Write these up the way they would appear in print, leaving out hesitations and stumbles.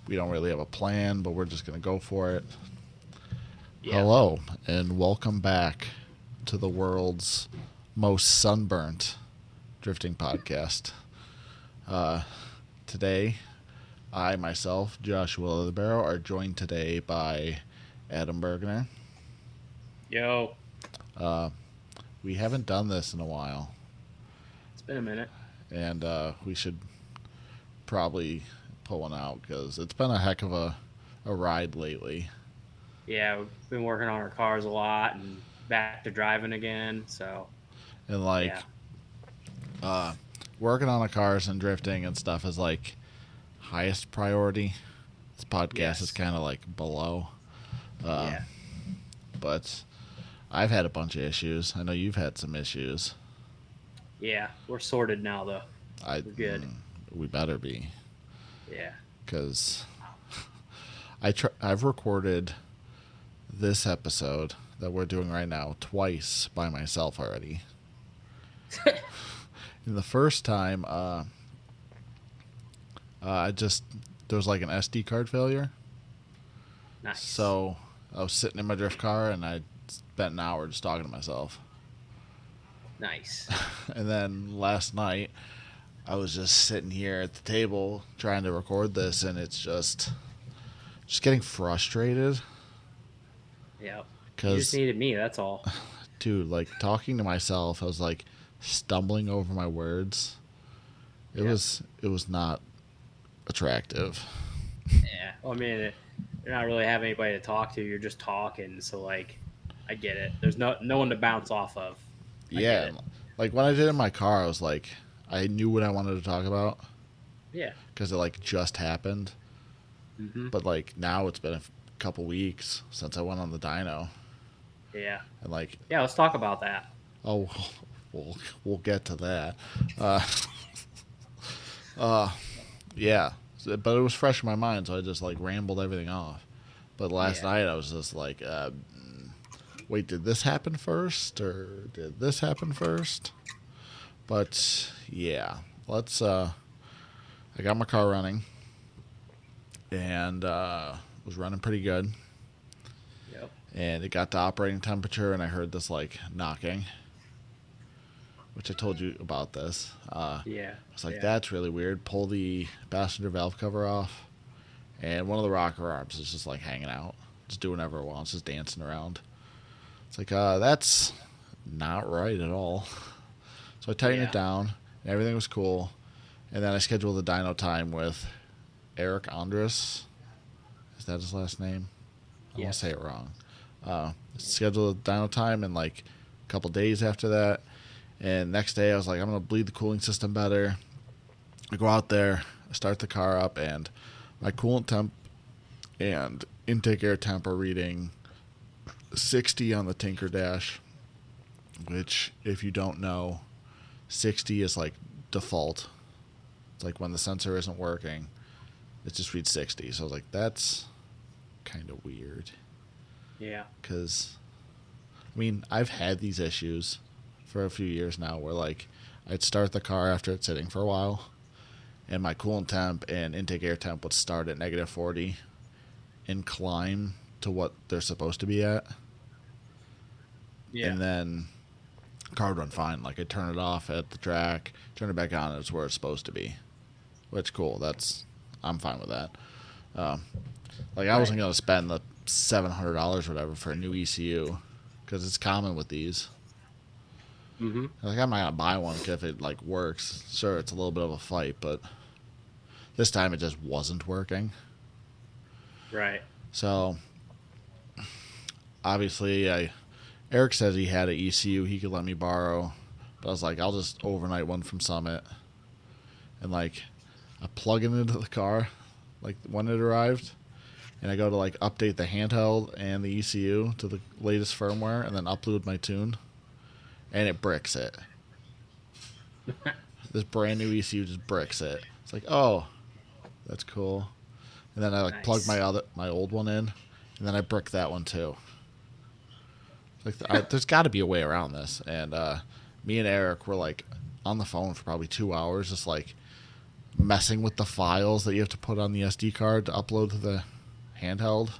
we don't really have a plan, but we're just going to go for it. Yeah. Hello, and welcome back to the world's most sunburnt drifting podcast. Today, I myself, Joshua Leatherbarrow, are joined today by Adam Bergner. Yo. We haven't done this in a while, It's been a minute. and we should probably pull one out because it's been a heck of a ride lately. Yeah, we've been working on our cars a lot and back to driving again. So, And like yeah. working on the cars and drifting and stuff is like highest priority. This podcast Yes. is kind of like below. Yeah. But I've had a bunch of issues. I know you've had some issues. Yeah. We're sorted now, though. We're good. We better be, Yeah. because I've recorded this episode that we're doing right now twice by myself already. And the first time, there was like an SD card failure. Nice. So I was sitting in my drift car and I spent an hour just talking to myself. Nice. And then last night, I was just sitting here at the table trying to record this, and it's just getting frustrated. Yep. You Because, just needed me. That's all. dude, like talking to myself, I was like stumbling over my words. It Yeah. was not attractive. Yeah. Well, I mean, you're not really having anybody to talk to. You're just talking. So, like, I get it. There's no one to bounce off of. I Yeah, get it. like when I did it in my car, I was like, I knew what I wanted to talk about Yeah. because it like just happened. Mm-hmm. But like now it's been a couple weeks since I went on the dyno, Yeah. and like, Yeah. Let's talk about that. oh, we'll get to that. Uh, yeah, but it was fresh in my mind, so I just like rambled everything off. But last Yeah. night I was just like, wait, did this happen first, or did this happen first? But yeah, let's. I got my car running, and was running pretty good. Yep. And it got to operating temperature, and I heard this like knocking, which I told you about this. Yeah. I was like, yeah. that's really weird. Pull the passenger valve cover off, and one of the rocker arms is just like hanging out, just doing whatever it wants, just dancing around. It's like, that's not right at all. So I tightened it down, and everything was cool. And then I scheduled the dyno time with Eric Andres. Is that his last name? I don't want Yes. to say it wrong. Scheduled the dyno time in like a couple days after that. And next day I was like, I'm going to bleed the cooling system better. I go out there, I start the car up, and my coolant temp and intake air temp are reading 60 on the Tinker Dash, which, if you don't know, 60 is like default. It's like when the sensor isn't working, it just reads 60. So I was like, that's kind of weird. Yeah. Because, I mean, I've had these issues for a few years now where, like, I'd start the car after it's sitting for a while, and my coolant temp and intake air temp would start at negative 40 and climb to what they're supposed to be at. Yeah. And then the car would run fine. Like, I'd turn it off at the track, turn it back on, and it's where it's supposed to be. Which, cool. I'm fine with that. I wasn't going to spend the $700 or whatever for a new ECU, because it's common with these. Mm-hmm. Like, I'm not going to buy one if it, like, works. Sure, it's a little bit of a fight, but this time it just wasn't working. Right. So, obviously, Eric says he had an ECU he could let me borrow, but I was like, I'll just overnight one from Summit. And, like, I plug it into the car, like, when it arrived, and I go to, like, update the handheld and the ECU to the latest firmware, and then upload my tune, and it bricks it. This brand new ECU just bricks it. It's like, oh, that's cool. And then I like plug my old one in, and then I brick that one too. Like, there's got to be a way around this. And me and Eric were like on the phone for probably 2 hours, just like messing with the files that you have to put on the SD card to upload to the handheld.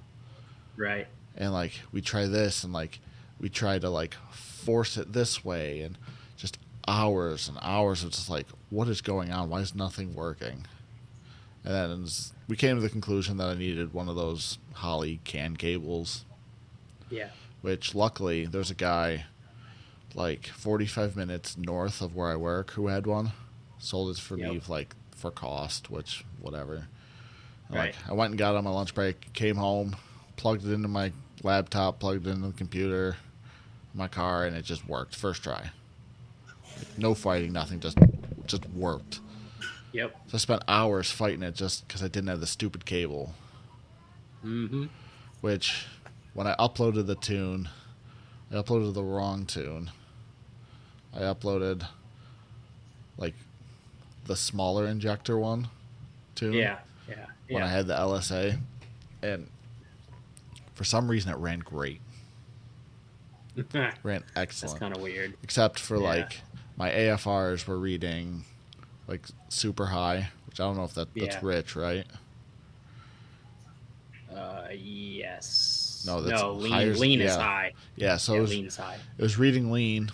Right. And like we try this and like we try to like force it this way and just hours and hours of just like, what is going on? Why is nothing working? And then we came to the conclusion that I needed one of those Holly CAN cables. Yeah. Which luckily there's a guy like 45 minutes north of where I work who had one. Sold it for me like for cost, which whatever. Right. Like I went and got it on my lunch break, came home, plugged it into my laptop, plugged it into the computer, my car, and it just worked first try. Like, no fighting, nothing, just worked. Yep. So I spent hours fighting it just because I didn't have the stupid cable. Mm-hmm. Which, when I uploaded the tune, I uploaded the wrong tune. I uploaded like the smaller injector one tune. Yeah. When I had the LSA, and for some reason it ran great. Ran excellent. That's kind of weird. Except for like my AFRs were reading like super high, which I don't know if that's rich, right? Yes. No, that's lean is high. Yeah, so lean is high. It was reading lean,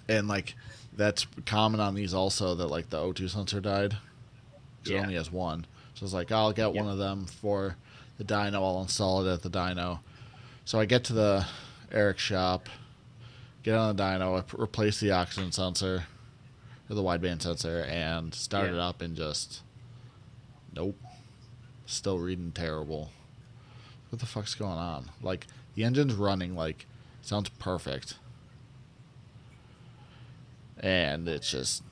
and like that's common on these also that like the O2 sensor died. It only has one. So I was like, I'll get one of them for the dyno. I'll install it at the dyno. So I get to the Eric's shop, get on the dyno, I replace the oxygen sensor, or the wideband sensor, and start it up and just, nope, still reading terrible. What the fuck's going on? Like, the engine's running, like, sounds perfect. And it's just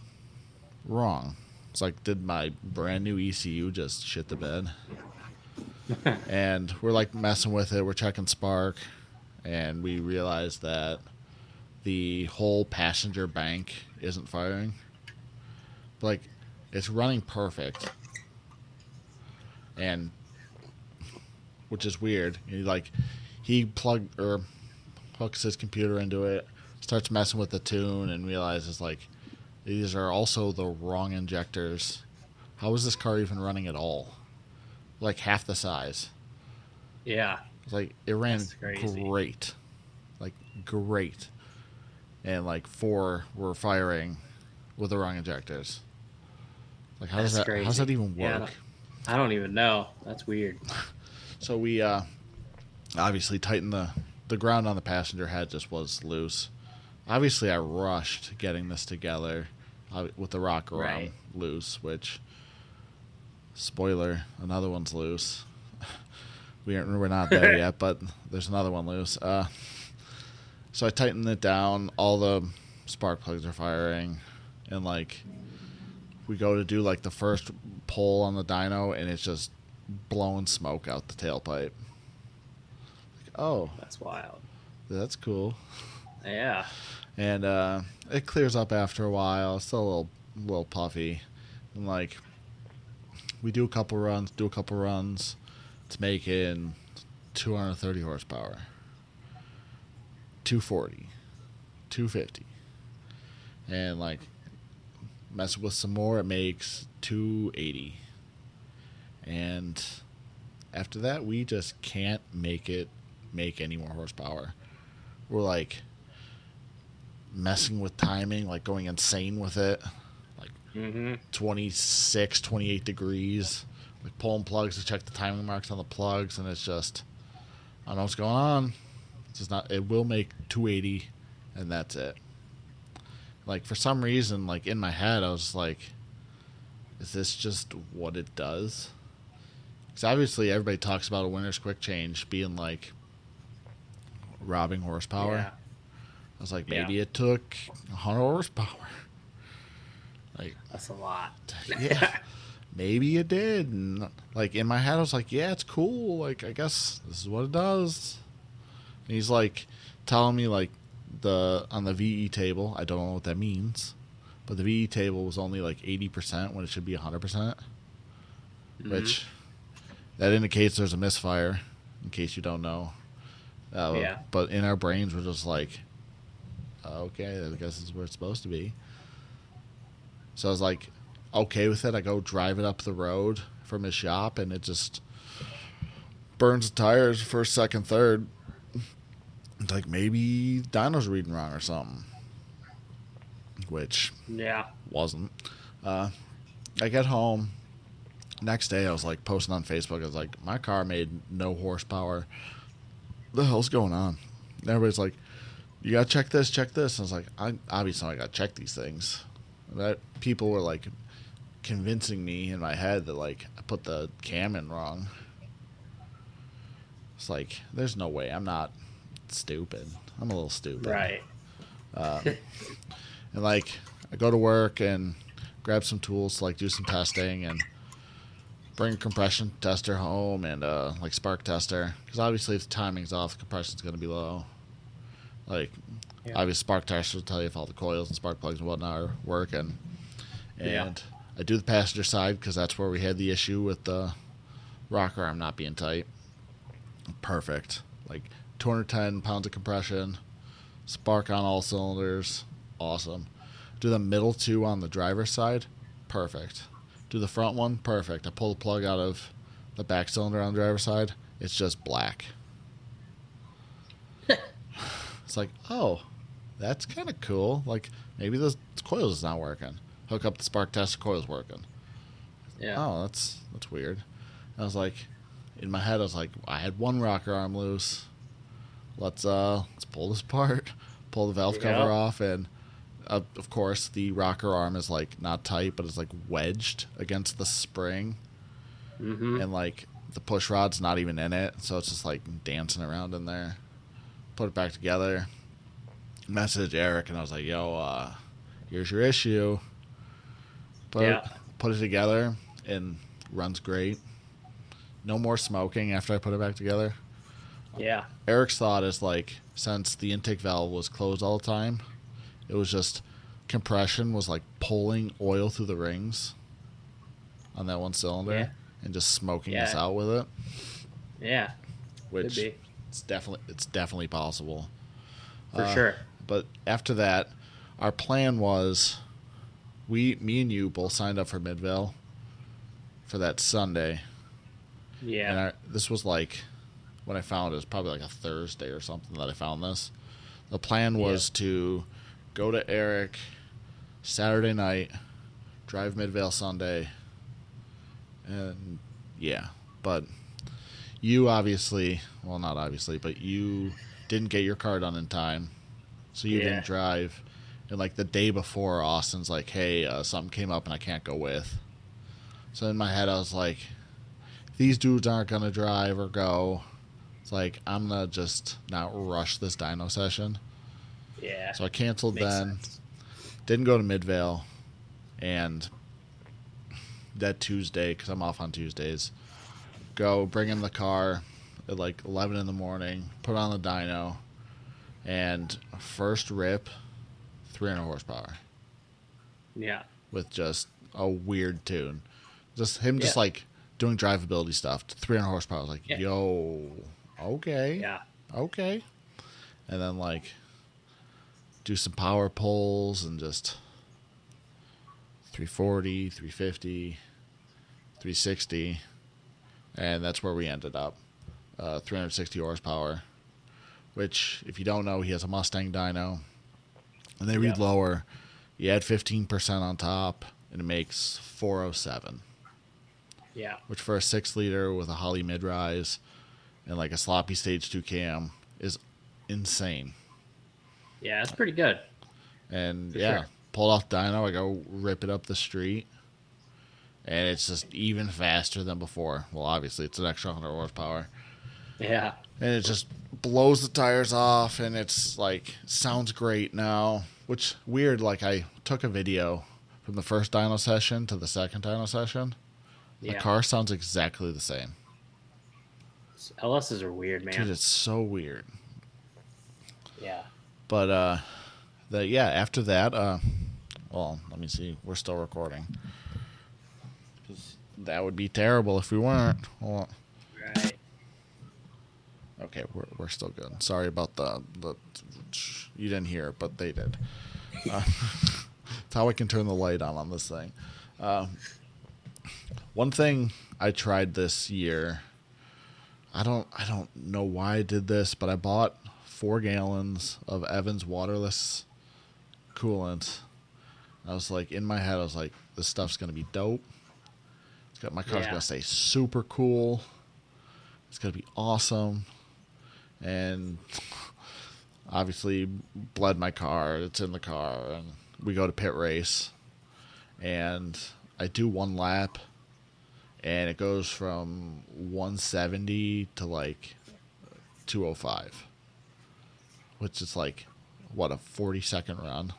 wrong. It's like, did my brand new ECU just shit the bed? And we're like messing with it. We're checking spark, and we realize that the whole passenger bank isn't firing. But like, it's running perfect, and which is weird. He plugged or hooks his computer into it, starts messing with the tune, and realizes like these are also the wrong injectors. How is this car even running at all? Like half the size. Yeah. Like it ran great. Like great. And like 4 were firing with the wrong injectors. Like how does that even work? I don't even know. That's weird. So we obviously tightened the ground on the passenger head just was loose. Obviously I rushed getting this together with the rocker arm loose, which spoiler, another one's loose. We're not there yet, but there's another one loose. So I tightened it down. All the spark plugs are firing, and like we go to do like the first pull on the dyno, and it's just blowing smoke out the tailpipe. Like, oh, that's wild. That's cool. Yeah. And it clears up after a while. It's still a little puffy, and like we do a couple runs. It's making 230 horsepower, 240, 250, and like mess with some more, it makes 280. And after that, we just can't make any more horsepower. We're like messing with timing, like going insane with it, like 26, 28 degrees, like pulling plugs to check the timing marks on the plugs, and it's just, I don't know what's going on. It's just not, it will make 280, and that's it. Like, for some reason, like, in my head, I was like, is this just what it does? Because obviously everybody talks about a winner's quick change being, like, robbing horsepower. Yeah. I was like, maybe it took 100 horsepower. Like, that's a lot. Yeah. Maybe it did. And, like, in my head, I was like, yeah, it's cool. Like, I guess this is what it does. And he's, like, telling me, like, on the VE table, I don't know what that means, but the VE table was only, like, 80% when it should be 100%. Which, that indicates there's a misfire, in case you don't know. Yeah. But in our brains, we're just like, okay, I guess this is where it's supposed to be. So I was like, okay with it. I go drive it up the road from his shop, and it just burns the tires first, second, third. It's like maybe dyno's reading wrong or something, which wasn't. I get home. Next day, I was like posting on Facebook. I was like, my car made no horsepower. What the hell's going on? And everybody's like, you gotta check this, check this. And I was like, obviously I gotta check these things. That people were like convincing me in my head that like I put the cam in wrong. It's like, there's no way. I'm not stupid. I'm a little stupid. Right. And like, I go to work and grab some tools to like do some testing and bring a compression tester home and like spark tester, because obviously if the timing's off, the compression's going to be low. Like, obviously spark tester will tell you if all the coils and spark plugs and whatnot are working. And I do the passenger side because that's where we had the issue with the rocker arm not being tight. Perfect. Like 210 pounds of compression, spark on all cylinders, awesome. Do the middle two on the driver's side, perfect. Do the front one, perfect. I pull the plug out of the back cylinder on the driver's side, it's just black. It's like, oh, that's kind of cool. Like, maybe the coils is not working. Hook up the spark tester, coil's working. Yeah. Oh, that's weird. I was like, in my head, I was like, I had one rocker arm loose. Let's pull this apart, pull the valve cover off, and of course the rocker arm is like not tight, but it's like wedged against the spring, and like the push rod's not even in it, so it's just like dancing around in there. Put it back together. Message Eric, and I was like, "Yo, here's your issue." Put it together, and runs great. No more smoking after I put it back together. Yeah. Eric's thought is like, since the intake valve was closed all the time, it was just compression was like pulling oil through the rings on that one cylinder and just smoking us out with it. Yeah. Which it's definitely possible. For sure. But after that, our plan was me and you both signed up for Midvale for that Sunday. Yeah. And this was like, when I found it was probably like a Thursday or something that I found this. The plan was to go to Eric Saturday night, drive Midvale Sunday, and but you obviously, well, not obviously, but you didn't get your car done in time, so you didn't drive. And like the day before, Austin's like, hey, something came up and I can't go with. So in my head I was like, these dudes aren't gonna drive or go. It's like, I'm gonna just not rush this dyno session. Yeah. So I canceled then. Sense. Didn't go to Midvale. And that Tuesday, because I'm off on Tuesdays, go bring in the car at like 11 in the morning, put on the dyno, and first rip, 300 horsepower. Yeah. With just a weird tune. Just him just like doing drivability stuff. 300 horsepower. I was like, yo, okay. Yeah. Okay. And then like do some power pulls and just 340, 350, 360. And that's where we ended up. 360 horsepower. Which, if you don't know, he has a Mustang dyno. And they read lower. You add 15% on top, and it makes 407. Yeah. Which for a 6-liter with a Holley mid-rise and like a sloppy stage 2 cam is insane. Yeah, that's pretty good. And pulled off dyno, I go rip it up the street, and it's just even faster than before. Well, obviously, it's an extra 100 horsepower. Yeah. And it just blows the tires off, and it's like, sounds great now. Which, weird, like I took a video from the first dyno session to the second dyno session. The car sounds exactly the same. LSs are weird, man. Dude, it's so weird. Yeah. But, after that, well, let me see. We're still recording. 'Cause that would be terrible if we weren't. Well, Right. okay, we're still good. Sorry about the you didn't hear it, but they did. That's how I can turn the light on this thing. One thing I tried this year, I don't know why I did this, but I bought 4 gallons of Evans waterless coolant. I was like, in my head, I was like, this stuff's gonna be dope. My car's gonna stay super cool. It's gonna be awesome. And obviously bled my car. It's in the car, and we go to pit race, and I do one lap, and it goes from 170 to like 205, which is like what, a 40-second run.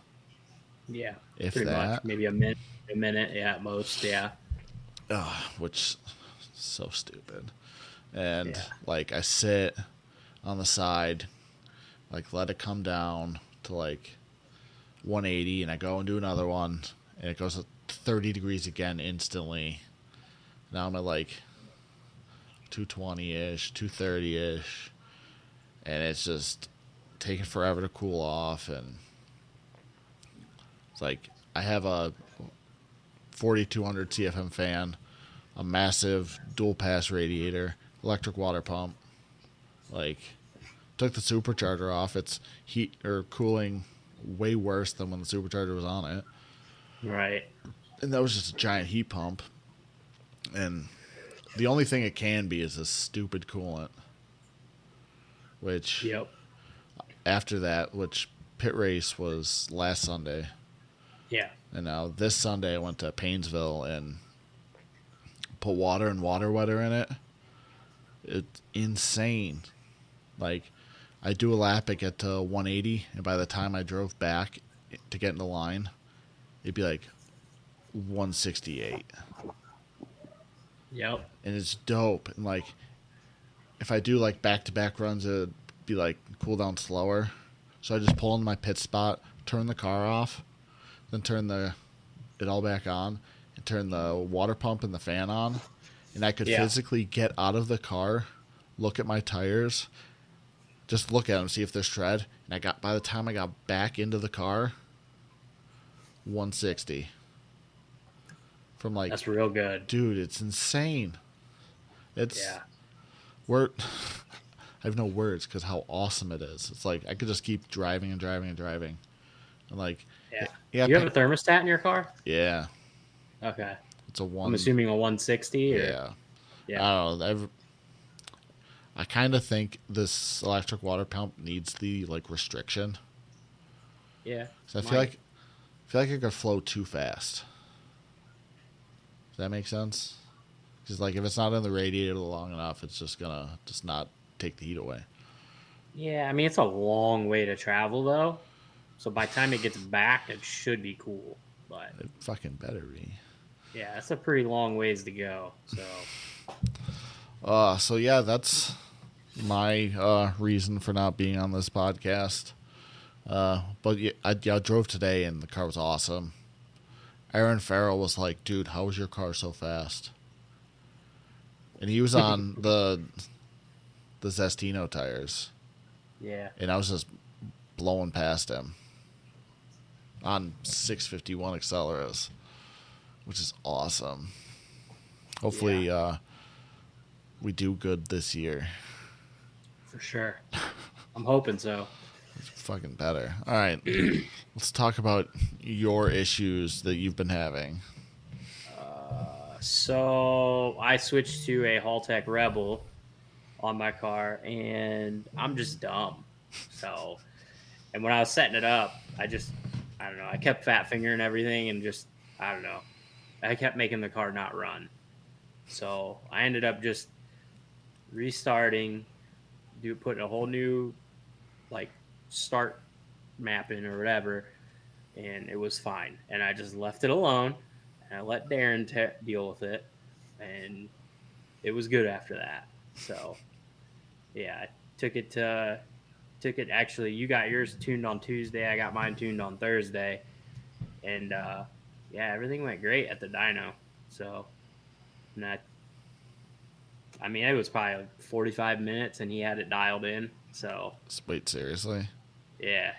Yeah, If pretty that, much. Maybe a minute, yeah, at most, yeah. which so stupid. And Yeah. like I sit on the side, like let it come down to like 180, and I go and do another one, and it goes 30 degrees again instantly. Now I'm at like 220-ish, 230-ish, and it's just taking forever to cool off. And it's like I have a 4200 CFM fan, a massive dual pass radiator, electric water pump. Like, took the supercharger off. It's heat or cooling way worse than when the supercharger was on it. Right. And that was just a giant heat pump. And the only thing it can be is this stupid coolant. Which, Yep. after that, which pit race was last Sunday. Yeah. And now this Sunday I went to Paynesville and put water and water wetter in it. It's insane. Like, I do a lap, I get to 180, and by the time I drove back to get in the line, it'd be like 168. Yep. And it's dope. And like, if I do like back-to-back runs, it'd be like cool down slower. So I just pull into my pit spot, turn the car off, then turn it all back on, and turn the water pump and the fan on. And I could physically get out of the car, look at my tires, just look at them, see if there's tread. And by the time I got back into the car, 160. From like, that's real good. Dude, it's insane. It's I have no words because how awesome it is. It's like I could just keep driving and driving and driving. And like, yeah. You have a thermostat in your car? Yeah. Okay. It's a one. I'm assuming a 160. Or? Yeah. Yeah. I don't know. I kind of think this electric water pump needs the like restriction. Yeah. So I feel like it could flow too fast. Does that make sense? Because like if it's not in the radiator long enough, it's just gonna not take the heat away. Yeah, I mean it's a long way to travel though, so by the time it gets back, it should be cool. But it fucking better be. Yeah, it's a pretty long ways to go. So yeah, that's my reason for not being on this podcast. But I drove today and the car was awesome. Aaron Farrell was like, dude, how was your car so fast? And he was on the Zestino tires. Yeah. And I was just blowing past him on 651 Acceleras, which is awesome. Hopefully we do good this year. For sure. I'm hoping so. It's fucking better. All right. Let's talk about your issues that you've been having. So I switched to a Haltech Rebel on my car, and I'm just dumb. So, and when I was setting it up, I don't know. I kept fat fingering everything, and I don't know. I kept making the car not run. So I ended up just restarting, putting a whole new like start map in or whatever, and it was fine. And I just left it alone, and I let Darren deal with it, and it was good after that. So yeah, I took it. Actually, you got yours tuned on Tuesday. I got mine tuned on Thursday, and everything went great at the dyno. So, and I mean, it was probably like 45 minutes, and he had it dialed in. So, wait, seriously? Yeah.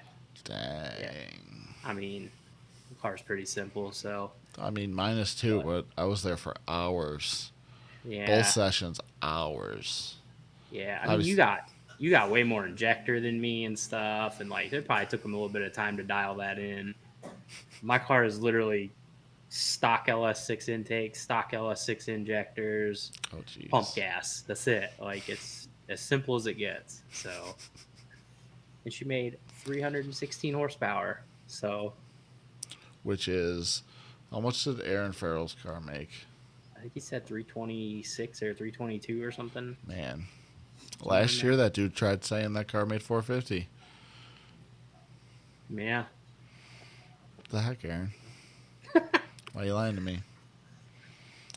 Dang. Yeah. I mean, the car's pretty simple. So, I mean, minus two, But, but I was there for hours. Both yeah, sessions, hours. yeah. I I mean, was, you got way more injector than me and stuff, and like it probably took them a little bit of time to dial that in. My car is literally stock LS6 intake, stock LS6 injectors, oh, pump jeez. gas. That's it. Like it's as simple as it gets. So, and she made 316 horsepower. So Which is, how much did Aaron Farrell's car make? I think he said 326 or 322 or something. Man. Somewhere in Last year, there. that dude tried saying that car made 450. Yeah. What the heck, Aaron? Why are you lying to me?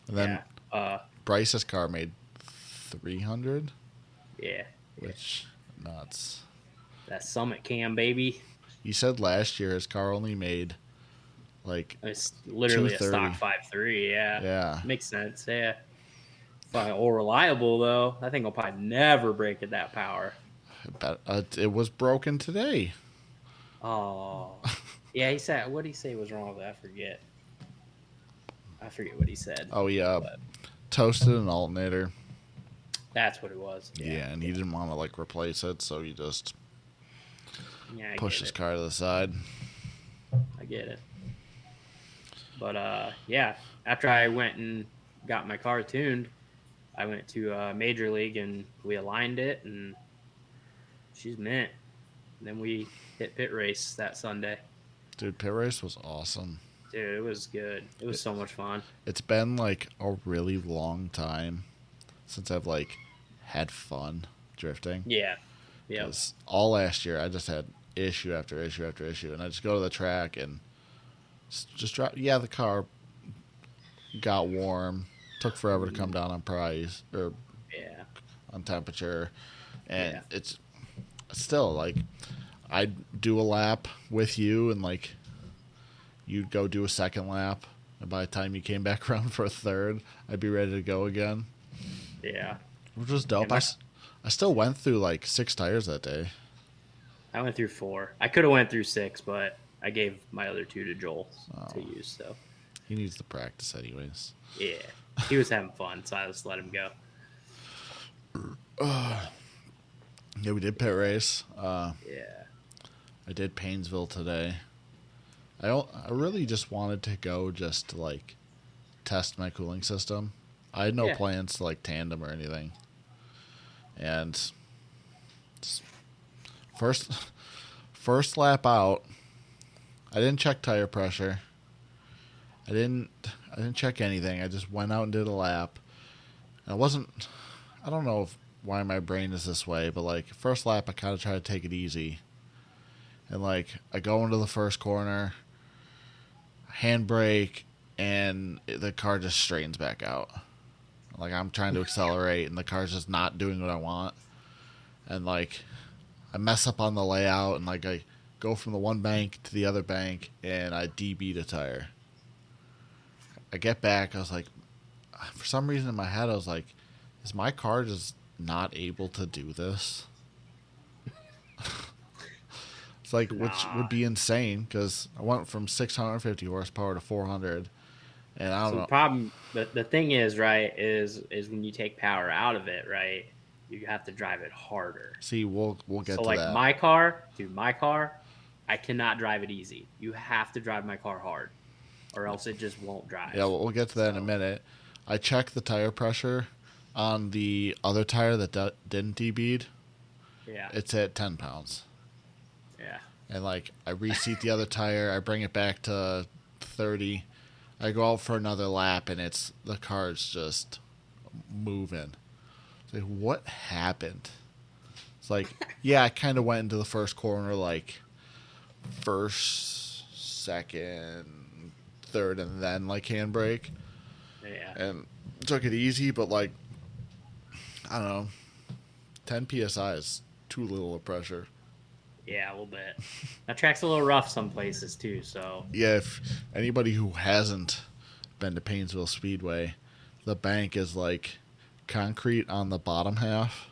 And then Yeah. Bryce's car made 300, Yeah. which, nuts. That Summit cam, baby. He said last year his car only made like It's literally a stock 230. 5.3. Yeah. Yeah. Makes sense. Yeah. Fine. Or reliable, though. I think I'll probably never break at that power. It was broken today. Oh. Yeah, he said, what did he say was wrong with it? I forget what he said. Oh, yeah. But Toasted an alternator. that's what it was. Yeah, and he didn't want to like replace it, so he just Yeah, pushed his car to the side. I get it. But yeah, after I went and got my car tuned, I went to Major League and we aligned it, and she's mint. And then we hit pit race that Sunday. Dude, pit race was awesome. Dude, it was good. It was so much fun. It's been like a really long time since I've like had fun drifting. Yeah. Yeah. 'Cause all last year I just had issue after issue after issue, and I just go to the track and just drop. Yeah, the car got warm, took forever to come down on price or Yeah. on temperature, and Yeah. it's still like I'd do a lap with you, and like you'd go do a second lap, and by the time you came back around for a third, I'd be ready to go again, Yeah. which was dope. I still went through like 6 tires that day. I went through 4. I could have went through 6, but I gave my other 2 to Joel to use. So He needs the practice anyways. yeah, he was having fun, so I just let him go. Yeah, we did pit race. Yeah. I did Paynesville today. I really just wanted to go just to like test my cooling system. I had no plans to like tandem or anything. And first lap out, I didn't check tire pressure. I didn't check anything. I just went out and did a lap. And I don't know why my brain is this way, but like first lap I kind of try to take it easy. And like I go into the first corner, handbrake, and the car just straightens back out. Like I'm trying to accelerate and the car's just not doing what I want. And like I mess up on the layout, and like I go from the one bank to the other bank and I DB'd a tire. I get back, I was like, for some reason in my head I was like, is my car just not able to do this? It's like, which would be insane because I went from 650 horsepower to 400, and I don't know. The problem, the thing is, right, is when you take power out of it, right, you have to drive it harder. See, we'll get so to like that. my car, I cannot drive it easy. You have to drive my car hard, or else it just won't drive. Yeah, we'll get to that in a minute. I checked the tire pressure on the other tire that didn't DB'd. Yeah. It's at 10 pounds. Yeah. And like I reseat the other tire, I bring it back to 30. I go out for another lap, and the car's just moving. It's like, what happened? It's like, yeah, I kind of went into the first corner, like first, second, third, and then like handbrake. Yeah. And took it easy, but like, I don't know, 10 psi is too little of pressure. Yeah, a little bit. That track's a little rough some places too, so. Yeah, if anybody who hasn't been to Paynesville Speedway, the bank is like concrete on the bottom half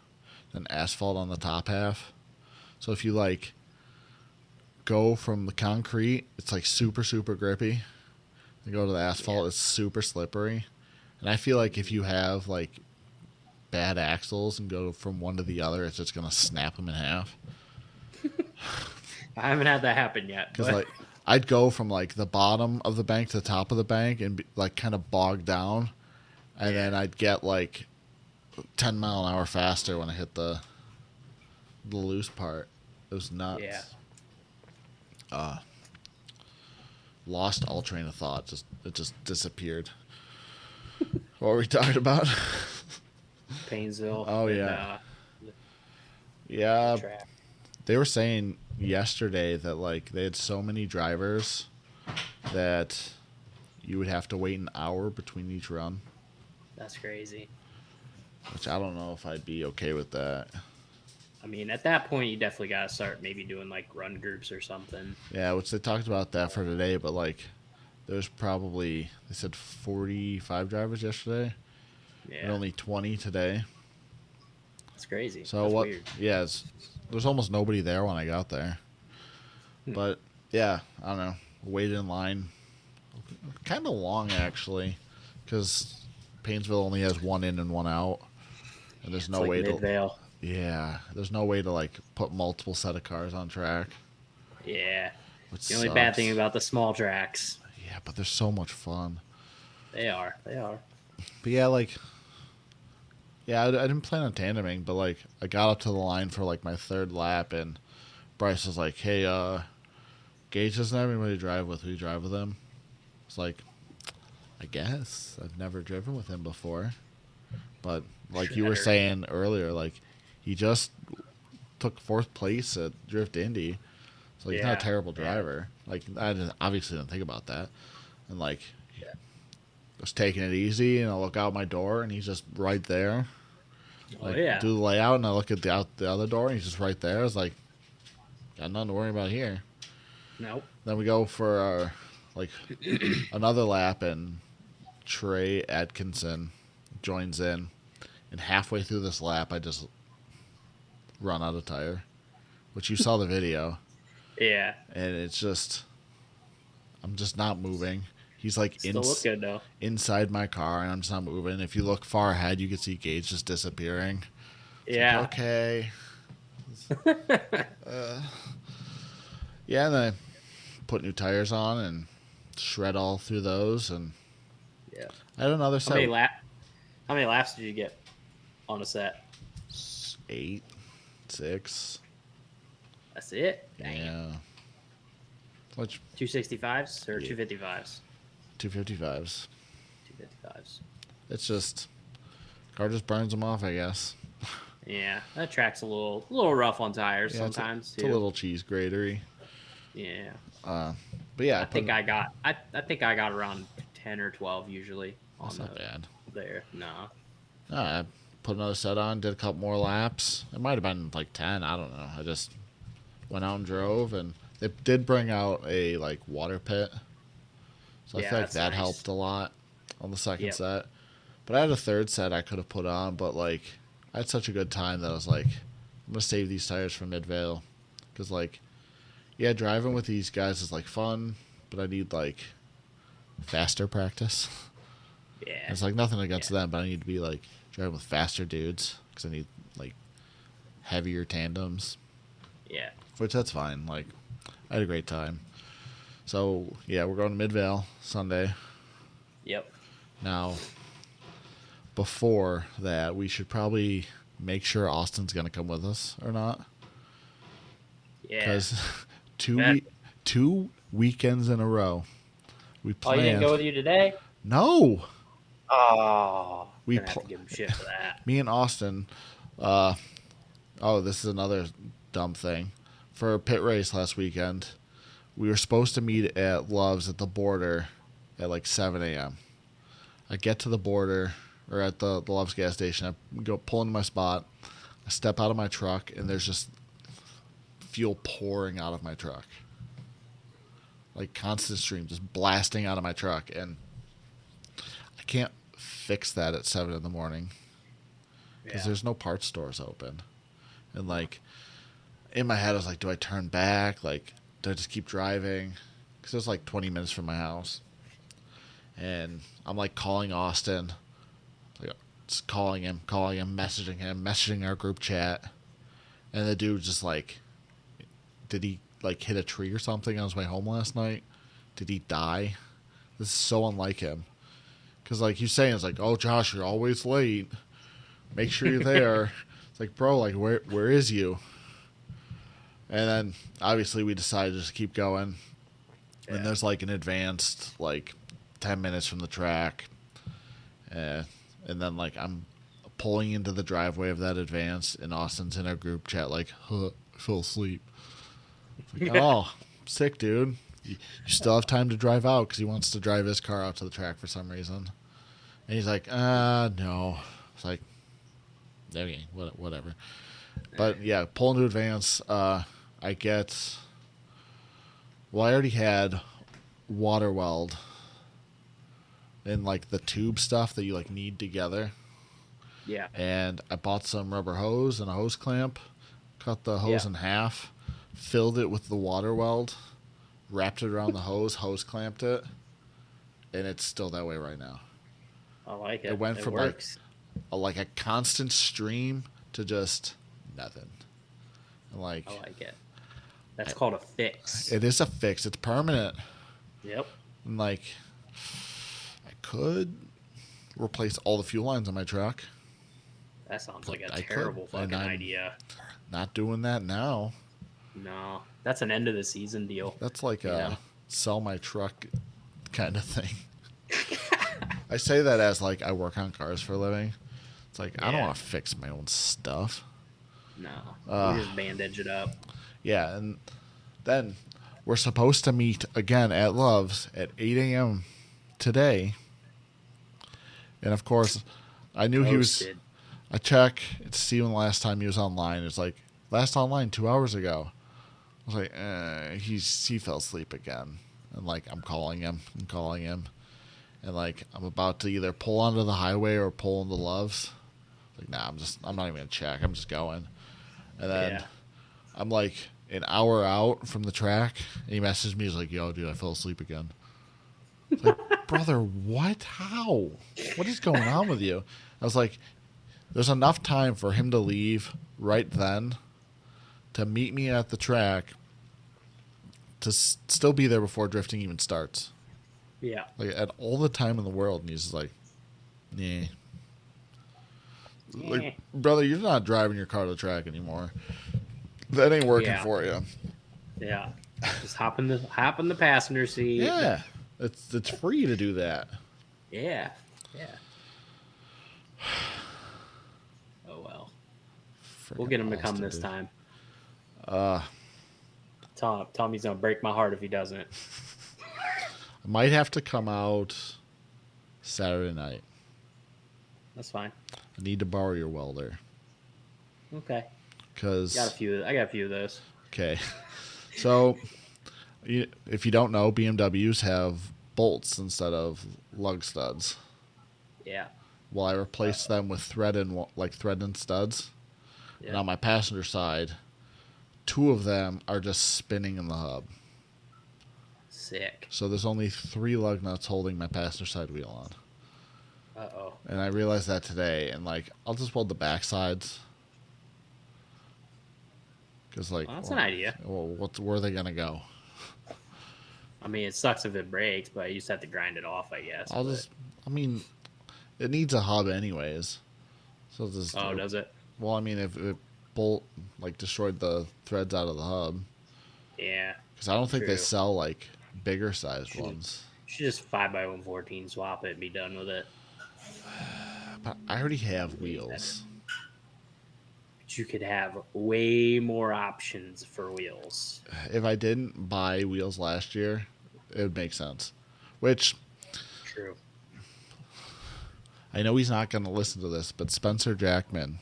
and asphalt on the top half. So if you like go from the concrete, it's like super, super grippy. You go to the asphalt, it's super slippery. And I feel like if you have like bad axles and go from one to the other, it's just gonna snap them in half. I haven't had that happen yet. Because like I'd go from like the bottom of the bank to the top of the bank and be, like kind of bogged down, and then I'd get like 10 mile an hour faster when I hit the loose part. It was nuts. Yeah. Lost all train of thought. It just disappeared. What were we talking about? Painesville. Oh yeah. Yeah. They were saying yesterday that like they had so many drivers that you would have to wait an hour between each run. That's crazy. Which I don't know if I'd be okay with that. I mean, at that point, you definitely got to start maybe doing like run groups or something. Yeah, which they talked about that for today, but like there's probably, they said 45 drivers yesterday. Yeah. And only 20 today. That's crazy. So That's what? weird. Yeah, there's almost nobody there when I got there. But yeah, I don't know. Waited in line, kind of long actually, because Painesville only has one in and one out, and there's no way to. Yeah, there's no way to like put multiple set of cars on track. Yeah. Which the only sucks. bad thing about the small tracks. Yeah, but they're so much fun. They are. But yeah, like, yeah, I didn't plan on tandeming, but like, I got up to the line for like my third lap, and Bryce was like, "Hey, Gage doesn't have anybody to drive with. Will you drive with him?" It's like, I guess I've never driven with him before, but like you were saying earlier, like he just took 4th place at Drift Indy, so he's not a terrible driver. Like I obviously didn't think about that, and like. Just taking it easy, and I look out my door, and he's just right there. Like, do the layout, and I look at the other door, and he's just right there. It's like, got nothing to worry about here. Nope. Then we go for like another lap, and Trey Atkinson joins in, and halfway through this lap, I just run out of tire, which you saw the video. Yeah. And it's just, I'm just not moving. He's like Still look good, though. Inside my car, and I'm just not moving. If you look far ahead, you can see Gage just disappearing. It's yeah. Like, okay. Yeah, and then I put new tires on and shred all through those. And yeah, I had another set. How many laps did you get on a set? 8, 6. That's it? Dang. Yeah. Which 265s or 255s? 255s. 255s. It's just, car just burns them off, I guess. Yeah, that track's a little rough on tires sometimes it's a little cheese gratery. Yeah. But yeah, I think I got around 10 or 12 usually. That's not bad. There, no. I put another set on, did a couple more laps. It might have been like 10. I don't know. I just went out and drove, and they did bring out a like water pit. So I feel like that helped a lot on the second set. But I had a third set I could have put on, but like I had such a good time that I was like, I'm going to save these tires for Midvale. Because like, yeah, driving with these guys is like fun, but I need like faster practice. Yeah. It's like nothing against them, but I need to be like driving with faster dudes because I need like heavier tandems. Yeah. Which that's fine. Like, I had a great time. So, yeah, we're going to Midvale Sunday. Yep. Now, before that, we should probably make sure Austin's going to come with us or not. Yeah. Because two weekends in a row, we planned. Oh, he didn't go with you today? No. Oh. We have to give him shit for that. Me and Austin, this is another dumb thing. For a pit race last weekend, we were supposed to meet at Love's at the border at like 7 a.m. I get to the border, or at the Love's gas station. I go pull into my spot. I step out of my truck, and there's just fuel pouring out of my truck. Like constant stream, just blasting out of my truck. And I can't fix that at 7 in the morning because there's no parts stores open. And like, in my head, I was like, do I turn back? Like, do I just keep driving? Because it was like 20 minutes from my house. And I'm like calling Austin, like just calling him, messaging our group chat. And the dude just like, did he like hit a tree or something on his way home last night? Did he die? This is so unlike him. Because like he's saying, it's like, oh Josh, you're always late. Make sure you're there. It's like, bro, like where is you? And then obviously we decided to just keep going. Yeah. And there's like an advanced like 10 minutes from the track. And then like I'm pulling into the driveway of that advance, and Austin's in our group chat like, I fell asleep. Like, oh, sick, dude. You still have time to drive out, because he wants to drive his car out to the track for some reason. And he's like, no. It's like, okay, whatever. But yeah, pull into advance. I already had water weld and like the tube stuff that you like knead together. Yeah. And I bought some rubber hose and a hose clamp, cut the hose in half, filled it with the water weld, wrapped it around the hose clamped it, and it's still that way right now. I like it. It went from like a constant stream to just nothing. And like, I like it. That's called a fix. It is a fix. It's permanent. Yep. And like, I could replace all the fuel lines on my truck. That sounds like a terrible fucking idea. Not doing that now. No, that's an end of the season deal. That's like a sell my truck kind of thing. I say that as like I work on cars for a living. It's like I don't want to fix my own stuff. No, you just bandage it up. Yeah, and then we're supposed to meet again at Love's at 8 a.m. today. And of course, I knew he was. I check to see when the last time he was online. It's like last online 2 hours ago. I was like, he fell asleep again. And like I'm calling him, and like I'm about to either pull onto the highway or pull into Love's. Like I'm not even gonna check. I'm just going. And then I'm like an hour out from the track, and he messaged me. He's like, "Yo, dude, I fell asleep again." It's like, brother, what? How? What is going on with you? I was like, there's enough time for him to leave right then to meet me at the track to still be there before drifting even starts. Yeah. Like, at all the time in the world, and he's just like, nah. Like, brother, you're not driving your car to the track anymore. That ain't working for you. Yeah. Just hop in the passenger seat. Yeah. It's free to do that. Yeah. Yeah. Oh well. We'll get him to come this time. Tell him he's gonna break my heart if he doesn't. I might have to come out Saturday night. That's fine. I need to borrow your welder. Okay. Because I got a few of those. Okay. So, if you don't know, BMWs have bolts instead of lug studs. Yeah. Well, I replaced them with thread and studs. Yeah. And on my passenger side, 2 of them are just spinning in the hub. Sick. So there's only 3 lug nuts holding my passenger side wheel on. Uh-oh. And I realized that today, and like I'll just weld the back sides. Because like, that's an idea. Well, where are they gonna go? I mean, it sucks if it breaks, but you just have to grind it off, I guess. It needs a hub anyways. So does it? Well, I mean, if it destroyed the threads out of the hub. Yeah. Because I don't think they sell like bigger sized ones. You should just 5x114 swap it and be done with it. But I already have wheels. But you could have way more options for wheels. If I didn't buy wheels last year, it would make sense. Which, true. I know he's not going to listen to this, but Spencer Jackman,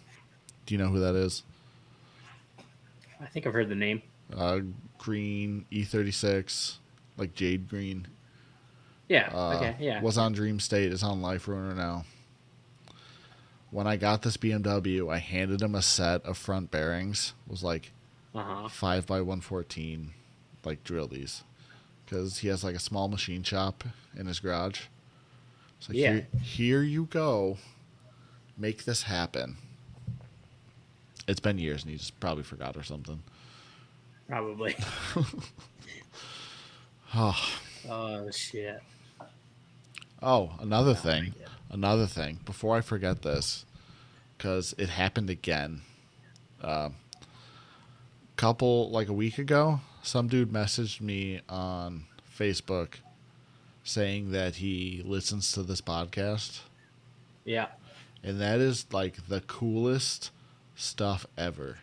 do you know who that is? I think I've heard the name. Green, E36, like jade green. Yeah, okay, yeah. Was on Dream State, is on Life Ruiner now. When I got this BMW, I handed him a set of front bearings. It was like 5x114, like drill these. Because he has like a small machine shop in his garage. It's like, Yeah. here you go. Make this happen. It's been years, and he just probably forgot or something. Probably. Oh, Oh, shit. another Oh, thing. my God. Another thing. Before I forget this, because it happened again. Like a week ago, some dude messaged me on Facebook saying that he listens to this podcast. Yeah. And that is like the coolest stuff ever.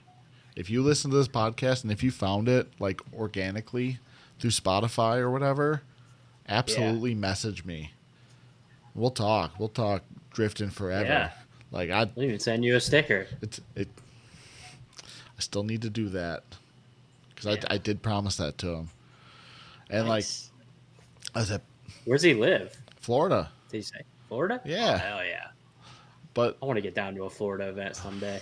If you listen to this podcast and if you found it like organically through Spotify or whatever, absolutely message me. We'll talk. We'll talk drifting forever. Yeah. Like I'll even send you a sticker. I still need to do that because I did promise that to him. And Nice. I was at Where's he live? Florida. Did he say Florida? Yeah. Oh, hell yeah. But I want to get down to a Florida event someday.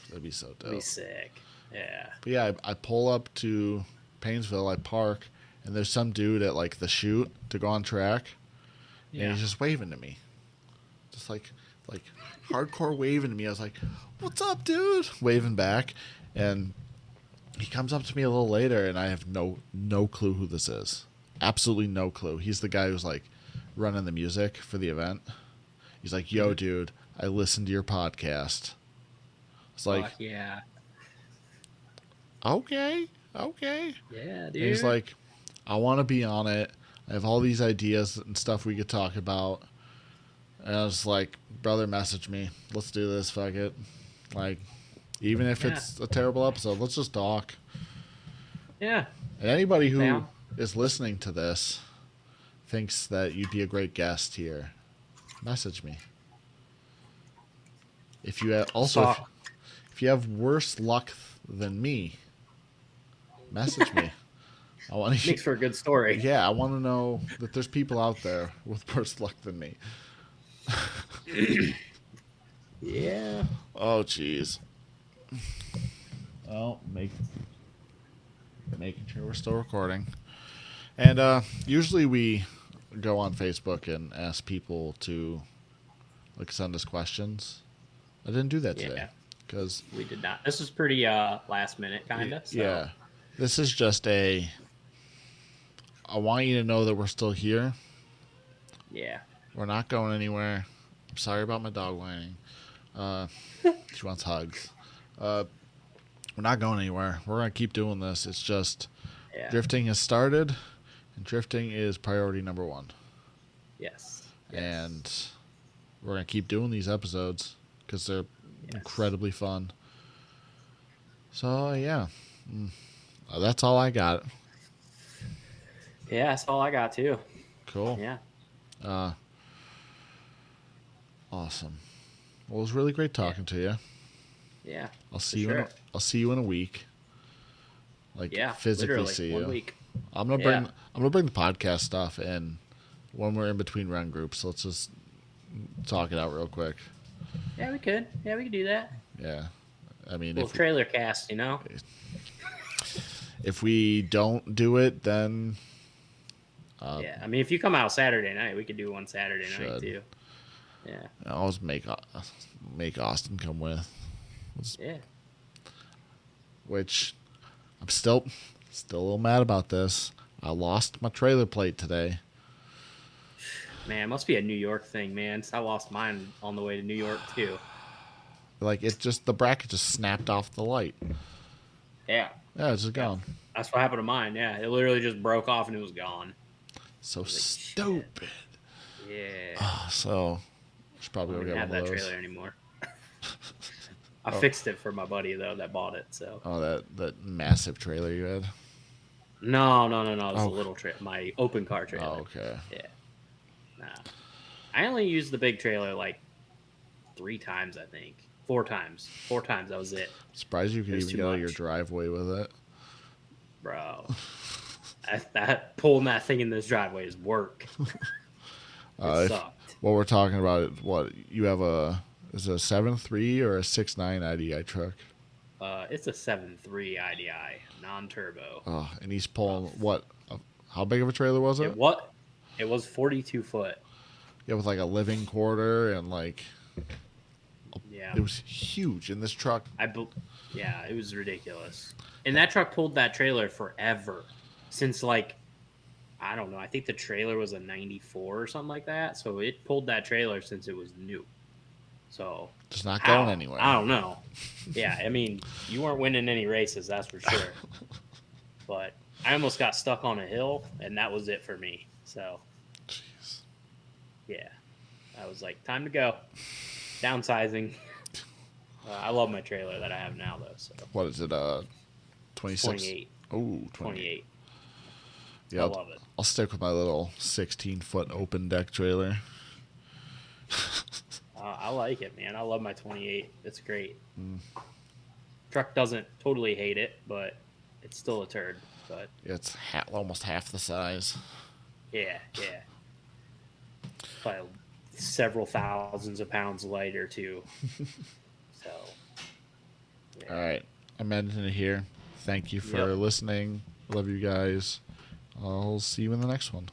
that'd be so dope. That'd be sick. Yeah. But yeah, I pull up to Painesville, I park, and there's some dude at like the chute to go on track, and he's just waving to me, just like hardcore waving to me. I was like, "What's up, dude?" Waving back, and he comes up to me a little later, and I have no clue who this is. Absolutely no clue. He's the guy who's like running the music for the event. He's like, "Yo, dude, I listened to your podcast." It's like, yeah. okay. Yeah, dude. And he's like, I want to be on it. I have all these ideas and stuff we could talk about. And I was like, brother, message me. Let's do this. Fuck it. Like, even if it's a terrible episode, let's just talk. Yeah. And anybody who is listening to this thinks that you'd be a great guest here, message me. If you have, also, if you have worse luck than me, message me. I want to. Makes for a good story. Yeah, I want to know that there's people out there with worse luck than me. Yeah. Oh, jeez. Well, making sure we're still recording. And usually we go on Facebook and ask people to like send us questions. I didn't do that today because we did not. This was pretty last minute, kind of. So. Yeah, this is just I want you to know that we're still here. Yeah. We're not going anywhere. I'm sorry about my dog whining. She wants hugs. We're not going anywhere. We're going to keep doing this. It's just drifting has started, and drifting is priority number one. Yes. And we're going to keep doing these episodes because they're incredibly fun. So, yeah. That's all I got. Yeah, that's all I got, too. Cool. Yeah. Awesome. Well, it was really great talking to you. Yeah. I'll see you in a week. Like physically see you. 1 week. I'm gonna bring the podcast stuff in when we're in between run groups. So let's just talk it out real quick. Yeah, we could. Yeah, we could do that. Yeah. I mean, little trailer cast, you know. If we don't do it, then I mean, if you come out Saturday night, we could do one Saturday night too. Yeah. I always make Austin come with. Which I'm still a little mad about this. I lost my trailer plate today. Man, it must be a New York thing, man. I lost mine on the way to New York too. Like the bracket just snapped off the light. Yeah. Yeah, it's just gone. That's what happened to mine. Yeah, it literally just broke off and it was gone. So stupid. Yeah. So I should probably go get one of those. I don't have that trailer anymore. I fixed it for my buddy though that bought it. So. Oh, that massive trailer you had. No. It was a little trailer. My open car trailer. Oh, okay. Yeah. Nah. I only used the big trailer like 3 times, I think. 4 times. 4 times. That was it. Surprised you could even get out of your driveway with it. Bro. that pulling that thing in this driveway is work. It sucked. What we're talking about, what you have is it a 7.3 or a 6.9 IDI truck? It's a 7.3 IDI, non-turbo. Oh, and he's pulling what? How big of a trailer was it? It was 42 foot. Yeah, with like a living quarter and like Yeah. it was huge. And this truck, Yeah, it was ridiculous. And that truck pulled that trailer forever. Since like I don't know, I think the trailer was a 94 or something like that. So it pulled that trailer since it was new. So just not going how? anywhere. I don't know. Yeah, I mean, you weren't winning any races, that's for sure. But I almost got stuck on a hill, and that was it for me. So, Jeez. yeah, I was like, time to go. Downsizing. I love my trailer that I have now, though. So What is it? 26? 28. Oh, 28. Yeah, I love it. I'll stick with my little 16-foot open deck trailer. I like it, man. I love my 28. It's great. Truck doesn't totally hate it, but it's still a turd. But It's almost half the size. yeah. Probably several thousands of pounds lighter too. So, yeah. All right, I'm ending it here. Thank you for listening. Love you guys. I'll see you in the next one.